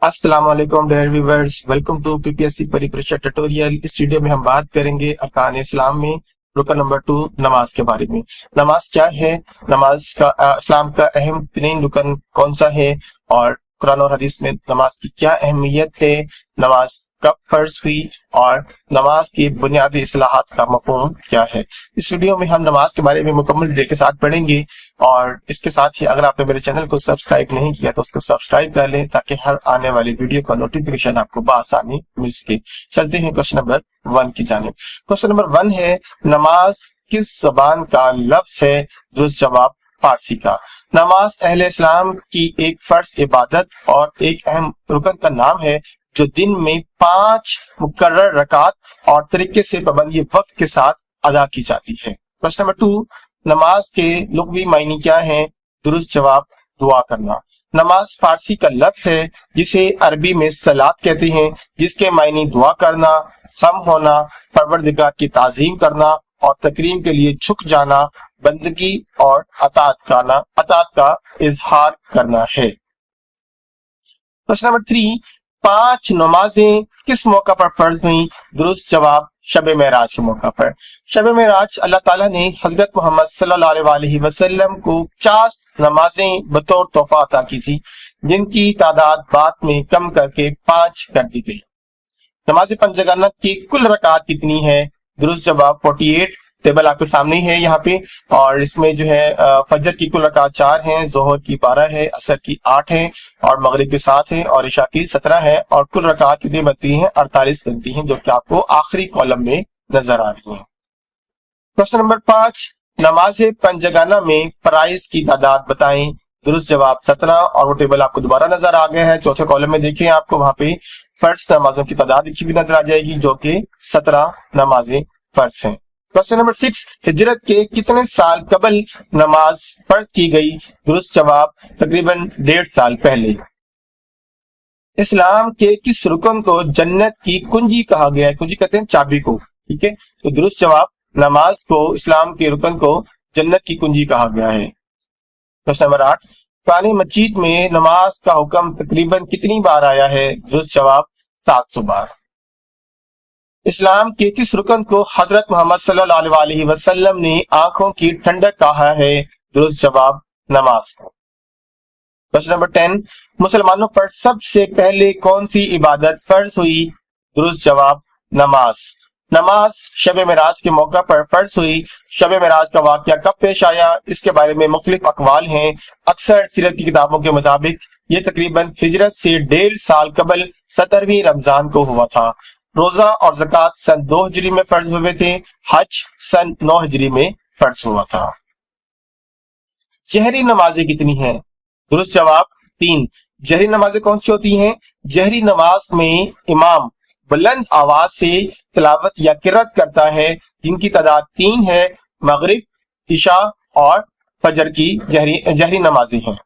अस्सलाम वालेकुम dear viewers, welcome to PPSC परिप्रेक्ष्य ट्यूटोरियल। इस वीडियो में हम बात करेंगे अरकान इस्लाम में रुकन नंबर 2 नमाज के बारे में। नमाज क्या है, नमाज का इस्लाम का अहम तीन रुकन कौन सा है और कुरान और हदीस में नमाज की क्या अहमियत है, नमाज कब फर्ज हुई और नमाज की बुनियादी इस्लाहात का मफहूम क्या है। इस वीडियो में हम नमाज के बारे में मुकम्मल डिटेल के साथ पढ़ेंगे और इसके साथ ही अगर आपने मेरे चैनल को सब्सक्राइब नहीं किया तो उसको सब्सक्राइब कर लें ताकि हर आने वाली वीडियो का नोटिफिकेशन आपको बआसानी मिल सके। चलते हैं क्वेश्चन नंबर 1 की जानिब। क्वेश्चन नंबर 1 है, नमाज किस ज़बान का लफ्ज है? दुरुस्त जवाब फारसी का। नमाज अहले इस्लाम की एक फर्ज इबादत और एक अहम रुकन का नाम है जो दिन में 5 मुकर्रर रकात और तरीके से पाबंदी वक्त के साथ अदा की जाती है। क्वेश्चन नंबर 2, नमाज के लुग़वी मायने क्या है? दुरुस्त जवाब दुआ करना। नमाज फारसी का लफ्ज है जिसे अरबी में सलात कहते हैं, जिसके मायने दुआ करना, खम होना, परवरदिगार की ताज़ीम करना और तकरीम के लिए झुक जाना, बंदगी और अतात का इजहार करना है। क्वेश्चन नंबर 3, 5 नमाजें किस मौका पर फर्ज हुई? दुरुस्त जवाब शब मेराज के मौका पर। शब मेराज अल्लाह ताला ने हजरत मोहम्मद सल्लल्लाहु अलैहि वसल्लम को 50 नमाजें बतौर तोहफा अता की थी, जिनकी तादाद बाद में कम करके 5 कर दी गई। नमाज पंजगाना की कुल रकात कितनी है? दुरुस्त जवाब 48। टेबल आपके सामने है यहाँ पे, और इसमें जो है फजर की कुल रकात 4 हैं, जोहर की 12 है, असर की 8 है और मगरिब की 7 है और इशा की 17 है और कुल रकात कितनी बनती हैं? 48 बनती हैं, जो कि आपको आखिरी कॉलम में नजर आ रही है। क्वेश्चन नंबर 5, नमाज पंजगाना में फराइज की तादाद बताएं। दुरुस्त जवाब 17 और वो टेबल आपको दोबारा नजर आ गया है। चौथे कॉलम में देखें, आपको वहां पे फर्ज नमाजों की तादाद लिखी भी नजर आ जाएगी, जो कि 17 नमाजें फर्ज हैं। क्वेश्चन नंबर 6, हिजरत के कितने साल कबल नमाज फर्ज की गई? दुरुस्त जवाब तकरीबन 1.5 साल पहले। इस्लाम के किस रुकन को जन्नत की कुंजी कहा गया है? कुंजी कहते हैं चाबी को, ठीक है। तो दुरुस्त जवाब नमाज को इस्लाम के रुकन को जन्नत की कुंजी कहा गया है। क्वेश्चन नंबर 8, कुरान मजीद में नमाज का हुक्म तकरीबन कितनी बार आया है? दुरुस्त जवाब 700 बार। इस्लाम के किस रुकन को हजरत मोहम्मद सल्लल्लाहु अलैहि वसल्लम ने आंखों की ठंडक कहा है? दुरुस्त जवाब नमाज को। क्वेश्चन नंबर 10, मुसलमानों पर सबसे पहले कौन सी इबादत फर्ज हुई? दुरुस्त जवाब नमाज। नमाज शब मेराज के मौका पर फर्ज हुई। शब मेराज का वाकया कब पेश आया, इसके बारे में मुख्तलिफ अकवाल हैं। अक्सर सीरत की किताबों के मुताबिक ये तकरीबन हिजरत से 1.5 साल कबल 17वीं रमजान को हुआ था। रोजा और ज़कात सन 2 हिजरी में फर्ज हुए थे। हज सन 9 हिजरी में फर्ज हुआ था। जहरी नमाजें कितनी हैं? दुरुस्त जवाब 3। जहरी नमाजें कौन सी होती हैं? जहरी नमाज में इमाम बुलंद आवाज से तिलावत या किरात करता है, जिनकी तादाद 3 है। मगरिब, इशा और फजर की जहरी नमाजें हैं।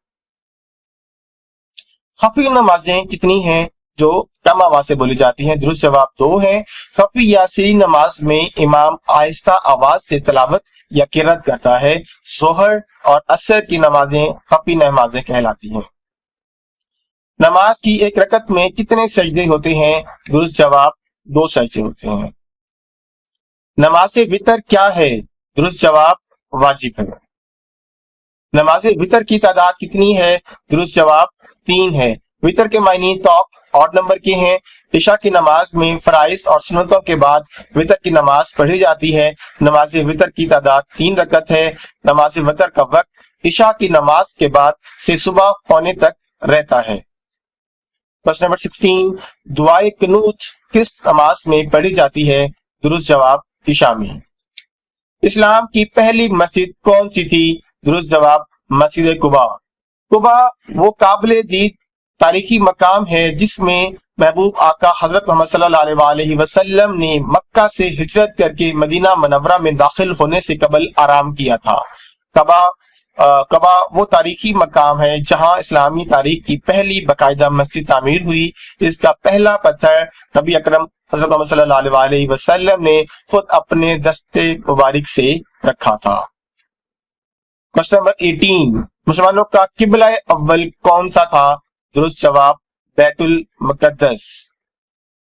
खफी नमाजें कितनी हैं जो कम आवाज से बोली जाती हैं? दुरुस्त जवाब 2 है। खफी या सीरी नमाज में इमाम आहिस्ता आवाज से तिलावत या किरात करता है। जोहर और असर की नमाजें खफी नमाजें कहलाती हैं। नमाज की एक रकत में कितने सजदे होते हैं? दुरुस्त जवाब 2 सजदे होते हैं। नमाज वितर क्या है? दुरुस्त जवाब वाजिब है। नमाज वितर की तादाद कितनी है? दुरुस्त जवाब 3 है। वितर के मायने तौक ऑड नंबर के हैं। इशा की नमाज में फराइज और सुन्नतों के बाद वितर की नमाज पढ़ी जाती है। नमाज वितर की तादाद 3 रकत है। नमाज वितर का वक्त इशा की नमाज के बाद से सुबह होने तक रहता है। क्वेश्चन नंबर 16, दुआए कुनूत किस नमाज में पढ़ी जाती है? दुरुस्त जवाब इशा में। इस्लाम की पहली मस्जिद कौन सी थी? दुरुस्त जवाब मस्जिद कुबा। कुबा वो काबिल दीद तारीखी मकाम है जिसमें महबूब आका हजरत मोहम्मद सल्लल्लाहु अलैहि वसल्लम ने मक्का से हिजरत करके मदीना मुनव्वरा में दाखिल होने से कबल आराम किया था। कबा वो तारीखी मकाम है जहां इस्लामी तारीख की पहली बाकायदा मस्जिद तामीर हुई। इसका पहला पत्थर नबी अकरम हजरत मोहम्मद सल्लल्लाहु अलैहि वसल्लम ने खुद अपने दस्ते मुबारक से रखा था। क्वेश्चन नंबर 18, मुसलमानों का किबला अव्वल कौन सा था? दुरुस्त जवाब بیت المقدس۔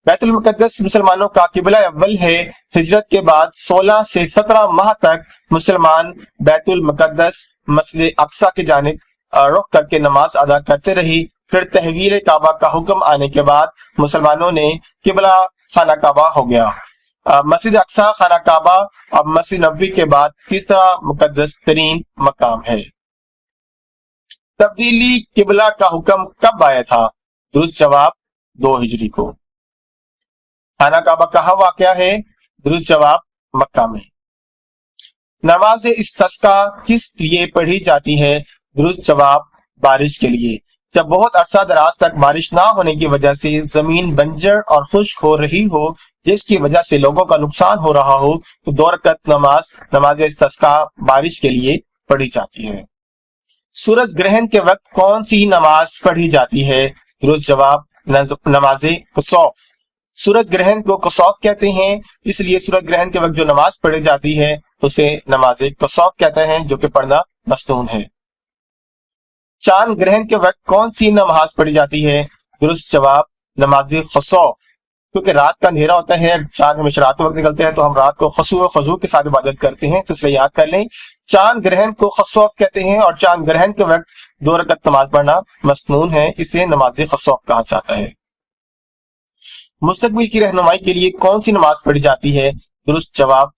بیت المقدس مسلمانوں کا قبلہ اول ہے۔ ہجرت کے بعد 16 سے 17 ماہ تک مسلمان بیت المقدس مسجد اقصی کی جانب رخ کر کے نماز ادا کرتے رہی۔ پھر تحویل کعبہ کا حکم آنے کے بعد مسلمانوں نے قبلہ خانہ کعبہ ہو گیا۔ مسجد اقصی خانہ کعبہ اور مسجد نبوی کے بعد تیسرا مقدس ترین مقام ہے۔ تبدیلی قبلہ کا حکم کب آیا تھا؟ درست جواب 2 ہجری کو۔ خانہ کعبہ کہاں واقع ہے؟ درست جواب مکہ میں۔ نماز استسقا کس لیے پڑھی جاتی ہے؟ درست جواب بارش کے لیے۔ جب بہت عرصہ دراز تک بارش نہ ہونے کی وجہ سے زمین بنجر اور خشک ہو رہی ہو، جس کی وجہ سے لوگوں کا نقصان ہو رہا ہو، تو 2 رکعت نماز استسقا بارش کے لیے پڑھی جاتی ہے۔ سورج گرہن کے وقت کون سی نماز پڑھی جاتی ہے؟ درست جواب نماز کسوف۔ سورج گرہن کو کسوف کہتے ہیں، اس لیے سورج گرہن کے وقت جو نماز پڑھی جاتی ہے اسے نماز کسوف کہتے ہیں، جو کہ پڑھنا مستحب ہے۔ چاند گرہن کے وقت کون سی نماز پڑھی جاتی ہے؟ درست جواب نماز خسوف۔ کیونکہ رات کا اندھیرا ہوتا ہے، چاند ہمیشہ رات وقت نکلتے ہیں، تو ہم رات کو خشوع و خضوع کے ساتھ عبادت کرتے ہیں، تو اس لیے یاد کر لیں چاند گرہن کو خسوف کہتے ہیں، اور چاند گرہن کے وقت 2 رکعت نماز پڑھنا مسنون ہے، اسے نماز خسوف کہا جاتا ہے۔ مستقبل کی رہنمائی کے لیے کون سی نماز پڑھی جاتی ہے؟ درست جواب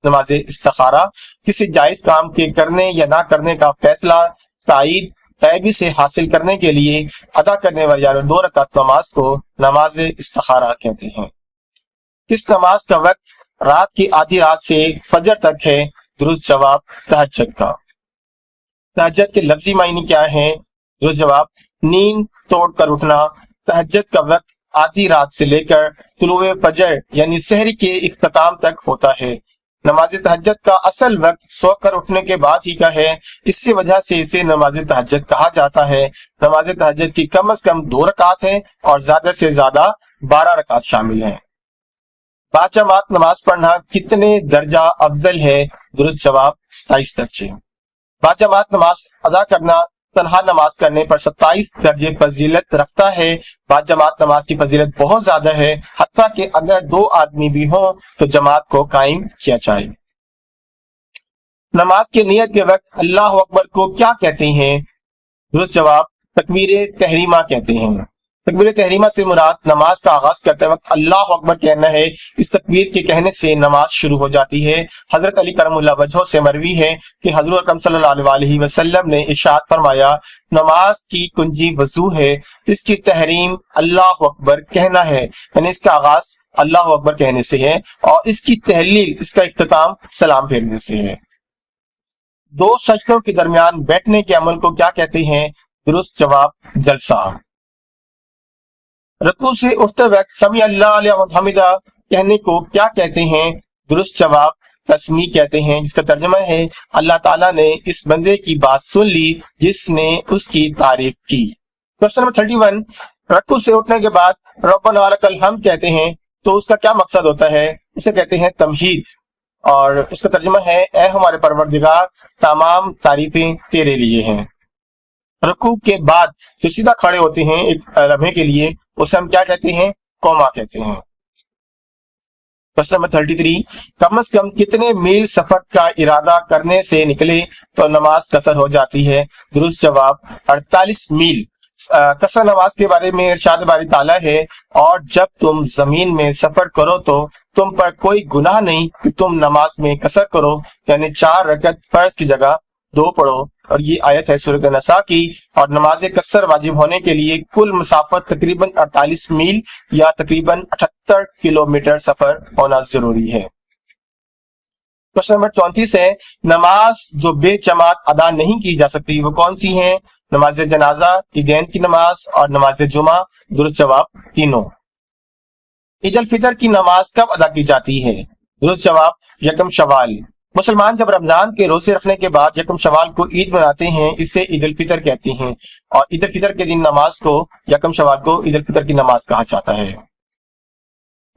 نماز استخارہ۔ کسی جائز کام کے کرنے یا نہ کرنے کا فیصلہ تائید غیبی سے حاصل کرنے کے لیے ادا کرنے والی 2 رکعت نماز کو نماز استخارہ کہتے ہیں۔ کس نماز کا وقت رات کی آدھی رات سے فجر تک ہے؟ درست جواب تہجد کا۔ تہجد کے لفظی معنی کیا ہیں؟ درست جواب نیند توڑ کر اٹھنا۔ تہجد کا وقت آدھی رات سے لے کر طلوع فجر یعنی سحری کے اختتام تک ہوتا ہے۔ نماز تہجد کا اصل وقت سو کر اٹھنے کے بعد ہی کا ہے، اسی وجہ سے اسے نماز تہجد کہا جاتا ہے۔ نماز تہجد کی کم از کم 2 رکعت ہیں اور زیادہ سے زیادہ 12 رکعت شامل ہیں۔ باجماعت نماز پڑھنا کتنے درجہ افضل ہے؟ درست جواب 27 درجے۔ باجماعت نماز ادا کرنا تنہا نماز کرنے پر 27 درجے فضیلت رکھتا ہے۔ باجماعت نماز کی فضیلت بہت زیادہ ہے، حتیٰ کہ اگر 2 آدمی بھی ہوں تو جماعت کو قائم کیا جائے۔ نماز کی نیت کے وقت اللہ اکبر کو کیا کہتے ہیں؟ درست جواب تکبیر تحریمہ کہتے ہیں۔ تکبیر تحریمہ سے مراد نماز کا آغاز کرتے وقت اللہ اکبر کہنا ہے۔ اس تکبیر کے کہنے سے نماز شروع ہو جاتی ہے۔ حضرت علی کرم اللہ وجہہ سے مروی ہے کہ حضور اکرم صلی اللہ علیہ وسلم نے ارشاد فرمایا، نماز کی کنجی وضو ہے، اس کی تحریم اللہ اکبر کہنا ہے، یعنی اس کا آغاز اللہ اکبر کہنے سے ہے، اور اس کی تحلیل، اس کا اختتام سلام پھیرنے سے ہے۔ 2 سجدوں کے درمیان بیٹھنے کے عمل کو کیا کہتے ہیں؟ درست جواب جلسہ۔ رکوع سے اٹھتے وقت سمیع اللہ لمن حمدہ کہنے کو کیا کہتے ہیں؟ درست جواب تسمیع کہتے ہیں، جس کا ترجمہ ہے اللہ تعالیٰ نے اس بندے کی بات سن لی جس نے اس کی تعریف کی۔ کوسچن نمبر 31، رکوع سے اٹھنے کے بعد ربنا ولک الحمد کہتے ہیں تو اس کا کیا مقصد ہوتا ہے؟ اسے کہتے ہیں تمہید، اور اس کا ترجمہ ہے اے ہمارے پروردگار تمام تعریفیں تیرے لیے ہیں۔ رکوع کے بعد جو سیدھا کھڑے ہوتے ہیں ایک لمحے کے لیے، اسے ہم کیا کہتے ہیں؟ قوما کہتے ہیں۔ کوسچن نمبر 33، کم از کم کتنے میل سفر کا ارادہ کرنے سے نکلے تو نماز قصر ہو جاتی ہے؟ درست جواب 48 میل۔ قصر نماز کے بارے میں ارشاد باری تعالیٰ ہے، اور جب تم زمین میں سفر کرو تو تم پر کوئی گناہ نہیں کہ تم نماز میں قصر کرو، یعنی 4 رکعت فرض کی جگہ 2 پڑھو، اور یہ آیت ہے سورۃ النساء کی۔ اور نماز قصر واجب ہونے کے لیے کل مسافت تقریباً 48 میل یا تقریباً 78 کلومیٹر سفر ہونا ضروری ہے۔ کوسچن نمبر 34 ہے، نماز جو بے جماعت ادا نہیں کی جا سکتی وہ کون سی ہیں؟ نماز جنازہ، عیدین کی نماز اور نماز جمعہ۔ درست جواب تینوں۔ عید الفطر کی نماز کب ادا کی جاتی ہے؟ درست جواب 1 شوال۔ مسلمان جب رمضان کے روزے رکھنے کے بعد 1 شوال کو عید مناتے ہیں، اسے عید الفطر کہتے ہیں، اور عید الفطر کے دن نماز کو 1 شوال کو عید الفطر کی نماز کہا جاتا ہے۔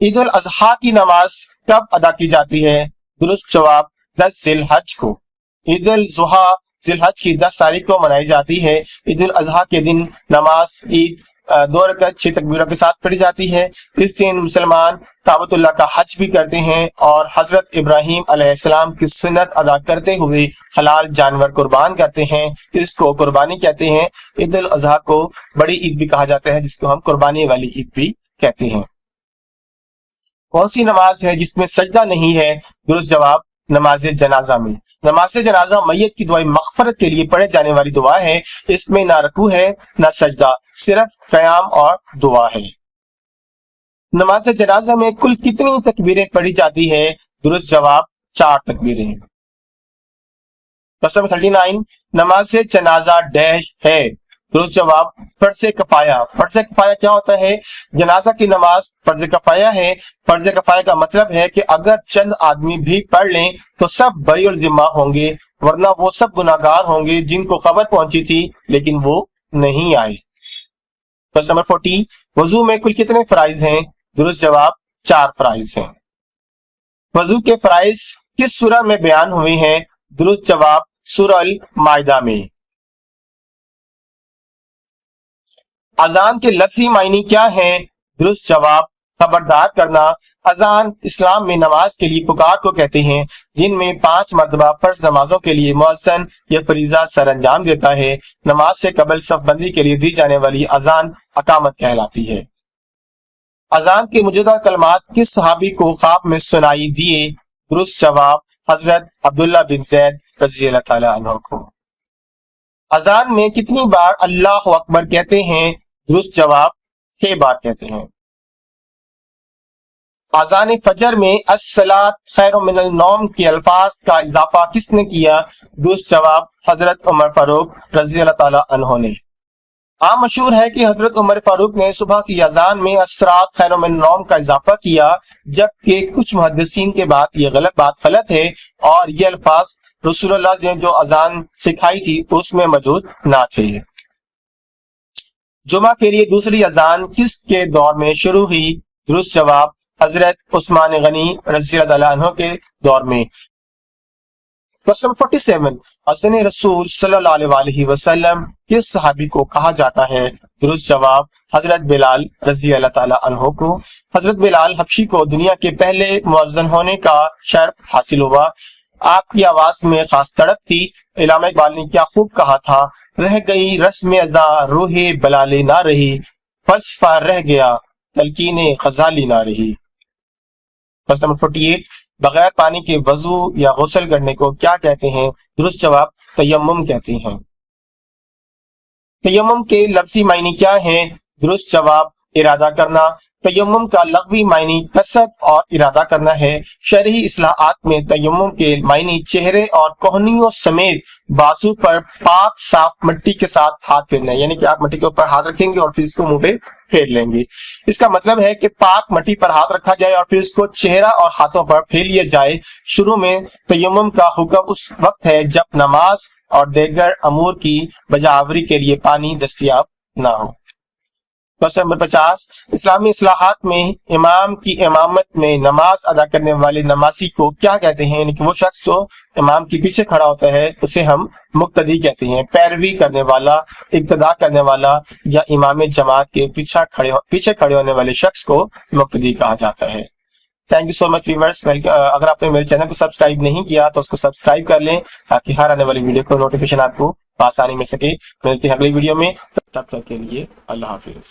عید الاضحیٰ کی نماز کب ادا کی جاتی ہے؟ درست جواب 10 ذی الحج کو۔ عید الاضحیٰ ذی الحج کی 10 تاریخ کو منائی جاتی ہے۔ عید الاضحیٰ کے دن نماز عید 2 रकात 6 तकबीरों के साथ पढ़ी जाती है। इस दिन मुसलमान काबतुल्लाह का हज भी करते हैं और हजरत इब्राहीम अलैहिस्सलाम की सुन्नत अदा करते हुए हलाल जानवर कुर्बान करते हैं। इसको कुर्बानी कहते हैं। ईद उल अजहा को बड़ी ईद भी कहा जाता है, जिसको हम कुर्बानी वाली ईद भी कहते हैं। कौन सी नमाज है जिसमें सजदा नहीं है? दुरुस्त जवाब, नमाज जनाजा में। नमाज जनाजा मैयत की दुआ मग़फ़रत के लिए पढ़े जाने वाली दुआ है। इसमें ना रुकू है ना सजदा, सिर्फ क़याम और दुआ है। नमाज जनाजा में कुल कितनी तकबीरें पढ़ी जाती है? दुरुस्त जवाब, 4 तकबीरें। क्वेश्चन 39, नमाज जनाजा डैश है? दुरुस्त जवाब, फर्ज कफाया। फर्ज कफाया क्या होता है? जनाजा की नमाज फर्ज कफाया है। फर्ज कफाया का मतलब है कि अगर चंद आदमी भी पढ़ लें तो सब बरीउल जिम्मा होंगे, वरना वो सब गुनाहगार होंगे जिनको खबर पहुंची थी लेकिन वो नहीं आए। क्वेश्चन नंबर 40, वजू में कुल कितने फराइज हैं? दुरुस्त जवाब, 4 फराइज हैं। वजू के फराइज किस सूरह में बयान हुए हैं? दुरुस्त जवाब, सूरह अल माइदा में। अजान के लफ्जी मायने क्या हैं? दुरुस्त जवाब, खबरदार करना। अजान इस्लाम में नमाज के लिए पुकार को कहते हैं, जिनमें 5 मरतबा फर्ज नमाजों के लिए मुअज्जिन या फरीजा सर अंजाम देता है। नमाज से कबल सफबंदी के लिए दी जाने वाली अजान अकामत कहलाती है। अजान के मौजूदा कलमात किस सहाबी को ख्वाब में सुनाई दिए? दुरुस्त जवाब, हजरत अब्दुल्लाह बिन ज़ैद रज़ियल्लाहु ताला अन्हु को। अजान में कितनी बार अल्लाहु अकबर कहते हैं? दुरुस्त जवाब, 6 बार कहते हैं। अजान फजर में अस्सलात खैरुम मिनल नौम के अल्फाज का इजाफा किसने किया? दुरुस्त जवाब, हजरत उमर फारूक रज़ियल्लाहु ताला अन्हु ने। आम मशहूर है कि हजरत उमर फारूक ने सुबह की अजान में अस्सलात खैरुम मिनल नौम का इजाफा किया, जबकि कुछ मुहद्दिसीन के बाद ये बात गलत है और ये अल्फाज रसूलुल्लाह ने जो अजान सिखाई थी उसमें मौजूद ना थे। जुमा के लिए दूसरी अजान किसके दौर में शुरू हुई? दुरुस्त जवाब, हजरत उस्मान गनी रज़ियल्लाहु ताला अन्हु के दौर में। क्वेश्चन 47, अज़ान रसूल सल्लल्लाहु अलैहि वसल्लम किस सहाबी को कहा जाता है? दुरुस्त जवाब, हजरत बिलाल रज़ियल्लाहु ताला अन्हु को। हजरत बिलाल हबशी को दुनिया के पहले मुअज्जिन होने का शर्फ हासिल हुआ। आपकी आवाज में खास तड़प थी। इलामा इकबाल ने क्या खूब कहा था, रह गई रस्म अज़ा रूहे बलाले ना रही, फलसफा रह गया तलकीने ग़ज़ाली ना रही। क्वेश्चन नंबर 48, बगैर पानी के वजू या गुस्ल करने को क्या कहते हैं? दुरुस्त जवाब, तयम्मुम कहते हैं। तयम्मुम के लफ्जी मायने क्या हैं? दुरुस्त जवाब, इरादा करना। तयम्मुम का लग़वी मायने कसद और इरादा करना है। शरही इस्लाहात में तयम्मुम के मायने चेहरे और कोहनियों समेत बाजू पर पाक साफ मिट्टी के साथ हाथ फेरना है, यानी कि आप मिट्टी के ऊपर हाथ रखेंगे और फिर इसको मुंह पे फेर लेंगे। इसका मतलब है कि पाक मिट्टी पर हाथ रखा जाए और फिर इसको चेहरा और हाथों पर फेर लिया जाए। शुरू में तयम्मुम का हुक्म उस वक्त है जब नमाज और दीगर अमूर की बजावरी के लिए पानी दस्तयाब ना हो। क्वेश्चन नंबर 50, इस्लामी इस्लाहात में इमाम की इमामत में नमाज अदा करने वाले नमाजी को क्या कहते हैं? यानी कि वो शख्स जो इमाम के पीछे खड़ा होता है उसे हम मुक्तदी कहते हैं। पैरवी करने वाला, इक्तदा करने वाला या इमाम जमात के पीछे खड़े होने वाले शख्स को मुक्तदी कहा जाता है। Thank you so much viewers. अगर आपने मेरे चैनल को सब्सक्राइब नहीं किया तो उसको सब्सक्राइब कर लें ताकि हर आने वाली वीडियो को नोटिफिकेशन आपको आसानी मिल सके। मिलते हैं अगली वीडियो में, तब तक के लिए अल्लाह हाफिज।